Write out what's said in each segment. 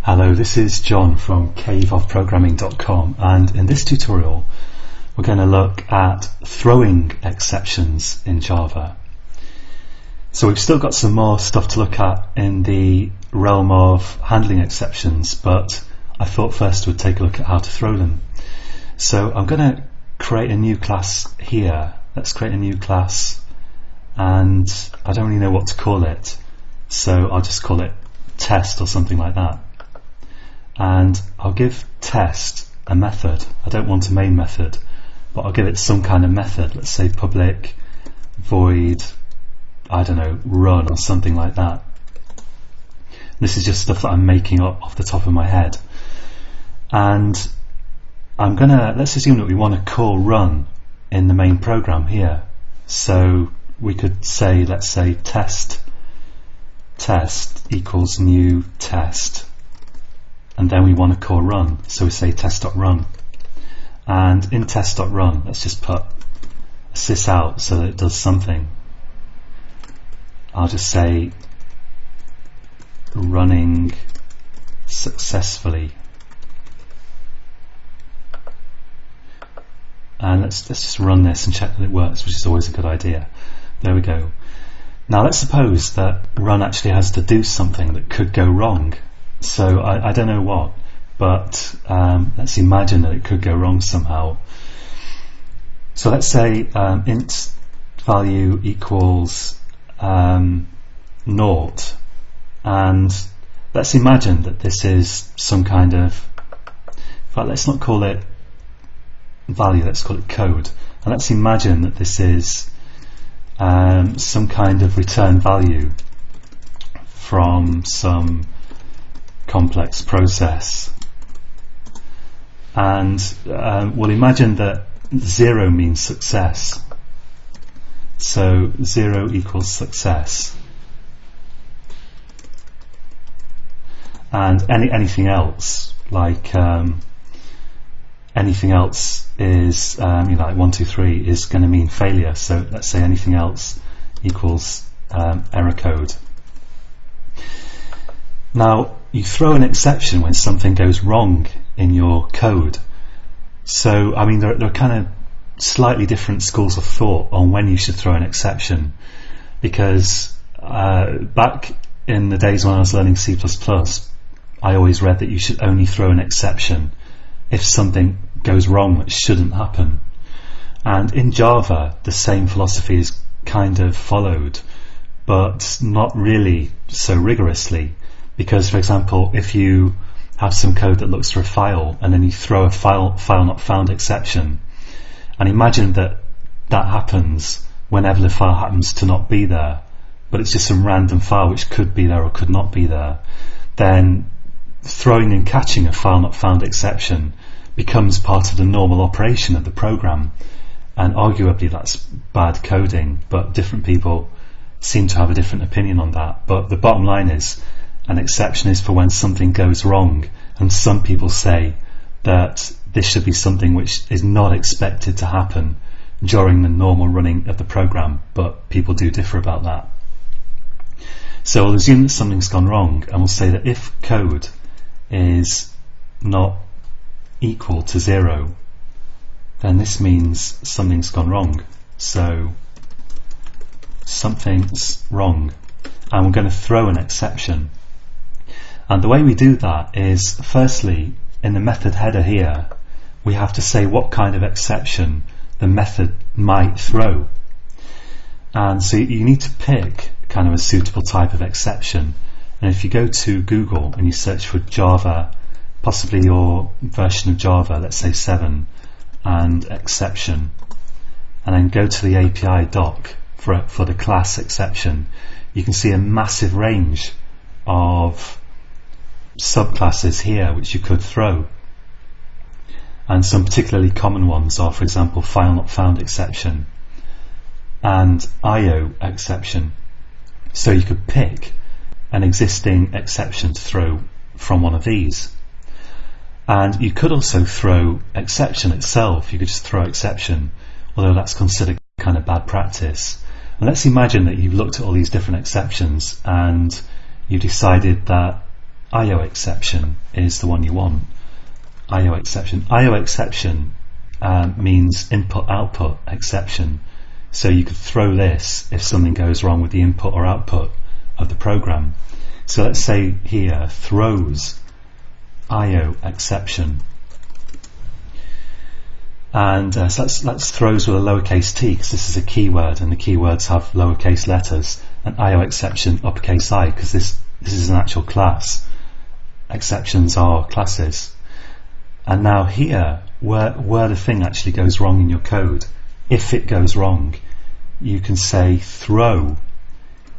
Hello, this is John from caveofprogramming.com, and in this tutorial we're going to look at throwing exceptions in Java. So we've still got some more stuff to look at in the realm of handling exceptions, but I thought first we'd take a look at how to throw them. So I'm going to create a new class here. Let's create a new class, and I don't really know what to call it, so I'll just call it test or something like that. And I'll give test a method. I don't want a main method, but I'll give it some kind of method. Let's say public void, I don't know, run or something like that. This is just stuff that I'm making up off the top of my head. And let's assume that we want to call run in the main program here. So we could say, let's say test equals new test. And then we want to call run, so we say test.run. And in test.run, let's just put sys out so that it does something. I'll just say running successfully. And let's just run this and check that it works, which is always a good idea. There we go. Now let's suppose that run actually has to do something that could go wrong. So I don't know what, but let's imagine that it could go wrong somehow. So let's say int value equals 0, and let's imagine that this is some kind of, in fact let's not call it value, let's call it code, and let's imagine that this is some kind of return value from some complex process. And we'll imagine that 0 means success, so 0 equals success, and anything else, like anything else is like 1, 2, 3 is going to mean failure. So let's say anything else equals error code. Now you throw an exception when something goes wrong in your code. So I mean there are kind of slightly different schools of thought on when you should throw an exception, because back in the days when I was learning C++, I always read that you should only throw an exception if something goes wrong that shouldn't happen. And in Java the same philosophy is kind of followed, but not really so rigorously. Because, for example, if you have some code that looks for a file and then you throw a file not found exception, and imagine that happens whenever the file happens to not be there, but it's just some random file which could be there or could not be there, then throwing and catching a file not found exception becomes part of the normal operation of the program. And arguably that's bad coding, but different people seem to have a different opinion on that. But the bottom line is, an exception is for when something goes wrong, and some people say that this should be something which is not expected to happen during the normal running of the program, but people do differ about that. So we'll assume that something's gone wrong, and we'll say that if code is not equal to 0, then this means something's gone wrong. So something's wrong, and we're going to throw an exception. And the way we do that is, firstly, in the method header here, we have to say what kind of exception the method might throw. And so you need to pick kind of a suitable type of exception. And if you go to Google and you search for Java, possibly your version of Java, let's say 7, and exception, and then go to the API doc for the class exception, you can see a massive range of subclasses here which you could throw. And some particularly common ones are, for example, file not found exception and IO exception. So you could pick an existing exception to throw from one of these. And you could also throw exception itself. You could just throw exception, although that's considered kind of bad practice. And let's imagine that you've looked at all these different exceptions and you decided that IO exception is the one you want. IO exception. IO exception means input output exception. So you could throw this if something goes wrong with the input or output of the program. So let's say here throws IO exception. And so that's throws with a lowercase t, because this is a keyword and the keywords have lowercase letters, and IO exception uppercase I, because this is an actual class. Exceptions are classes. And now here, where the thing actually goes wrong in your code, if it goes wrong, you can say throw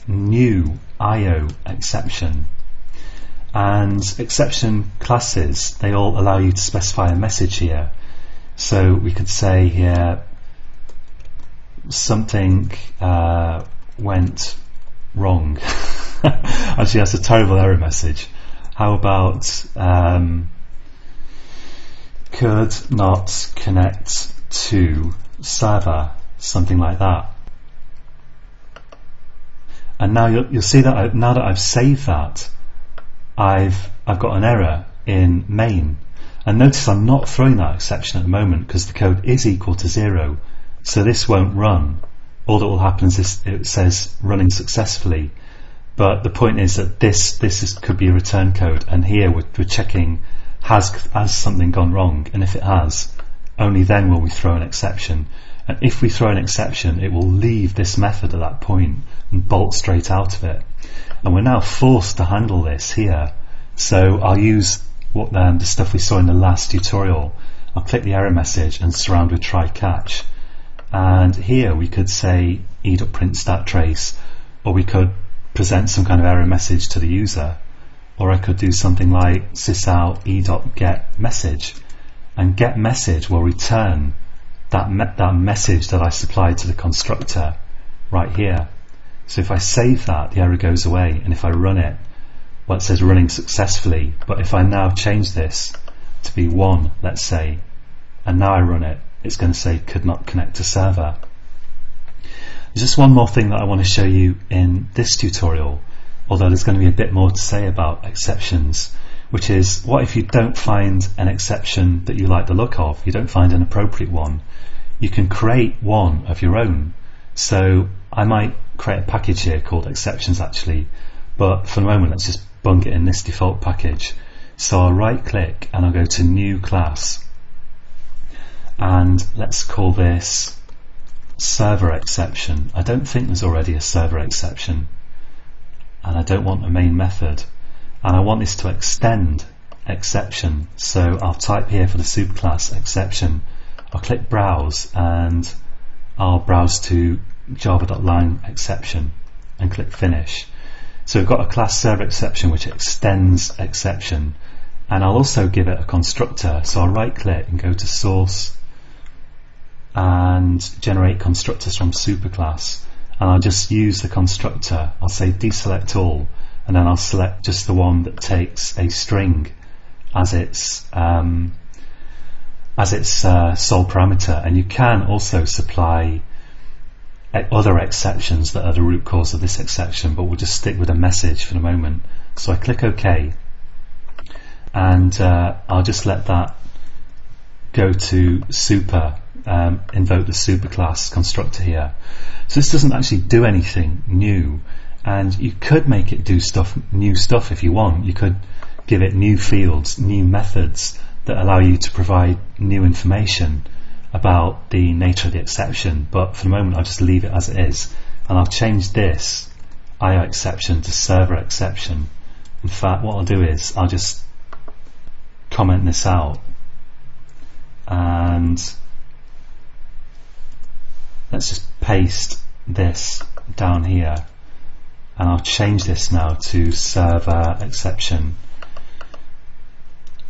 new IO exception. And exception classes, they all allow you to specify a message here. So we could say here something went wrong. Actually, that's a terrible error message. How about could not connect to server, something like that. And now you'll see that now that I've saved that, I've got an error in main. And notice I'm not throwing that exception at the moment because the code is equal to 0, so this won't run. All that will happen is it says running successfully. But the point is that this could be a return code, and here we're checking has something gone wrong, and if it has, only then will we throw an exception. And if we throw an exception, it will leave this method at that point and bolt straight out of it. And we're now forced to handle this here. So I'll use the stuff we saw in the last tutorial. I'll click the error message and surround with try catch. And here we could say e.print stat trace, or we could present some kind of error message to the user, or I could do something like sysout e.get message, and get message will return that message that I supplied to the constructor right here. So if I save that, the error goes away, and if I run it, well, it says running successfully. But if I now change this to be 1, let's say, and now I run it, it's going to say could not connect to server. There's just one more thing that I want to show you in this tutorial, although there's going to be a bit more to say about exceptions, which is, what if you don't find an exception that you like the look of, you don't find an appropriate one? You can create one of your own. So I might create a package here called exceptions actually, but for the moment let's just bung it in this default package. So I'll right click and I'll go to new class, and let's call this server exception. I don't think there's already a server exception, and I don't want a main method, and I want this to extend exception. So I'll type here for the superclass exception, I'll click browse, and I'll browse to java.line exception and click finish. So we've got a class server exception which extends exception, and I'll also give it a constructor. So I'll right click and go to source and generate constructors from superclass, and I'll just use the constructor. I'll say deselect all, and then I'll select just the one that takes a string as its sole parameter. And you can also supply other exceptions that are the root cause of this exception, but we'll just stick with a message for the moment. So I click OK, and I'll just let that go to super, invoke the superclass constructor here. So this doesn't actually do anything new, and you could make it do new stuff if you want. You could give it new fields, new methods that allow you to provide new information about the nature of the exception, but for the moment I'll just leave it as it is, and I'll change this IO exception to server exception. In fact, what I'll do is I'll just comment this out, and let's just paste this down here, and I'll change this now to server exception,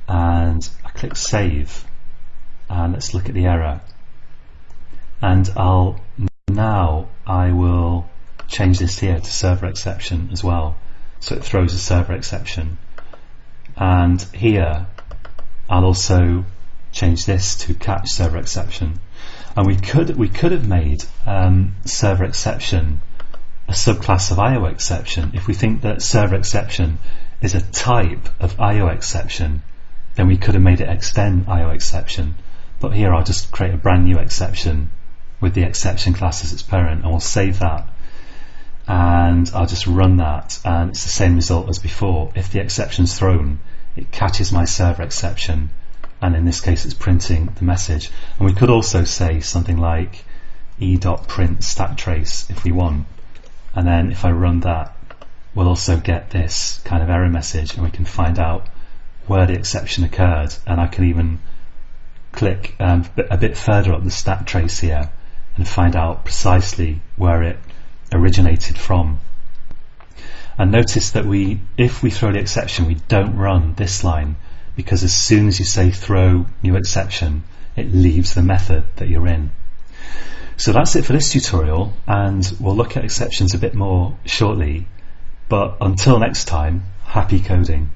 and I click save, and let's look at the error. And I will change this here to server exception as well, so it throws a server exception. And here I'll also change this to catch server exception. And we could have made server exception a subclass of IO exception if we think that server exception is a type of IO exception, then we could have made it extend IO exception. But here I'll just create a brand new exception with the exception class as its parent, and we'll save that. And I'll just run that, and it's the same result as before. If the exception's thrown, it catches my server exception, and in this case it's printing the message. And we could also say something like e.print stack trace if we want, and then if I run that, we'll also get this kind of error message, and we can find out where the exception occurred. And I can even click a bit further up the stack trace here and find out precisely where it originated from. And notice that if we throw the exception, we don't run this line, because as soon as you say throw new exception, it leaves the method that you're in. So that's it for this tutorial, and we'll look at exceptions a bit more shortly. But until next time, happy coding.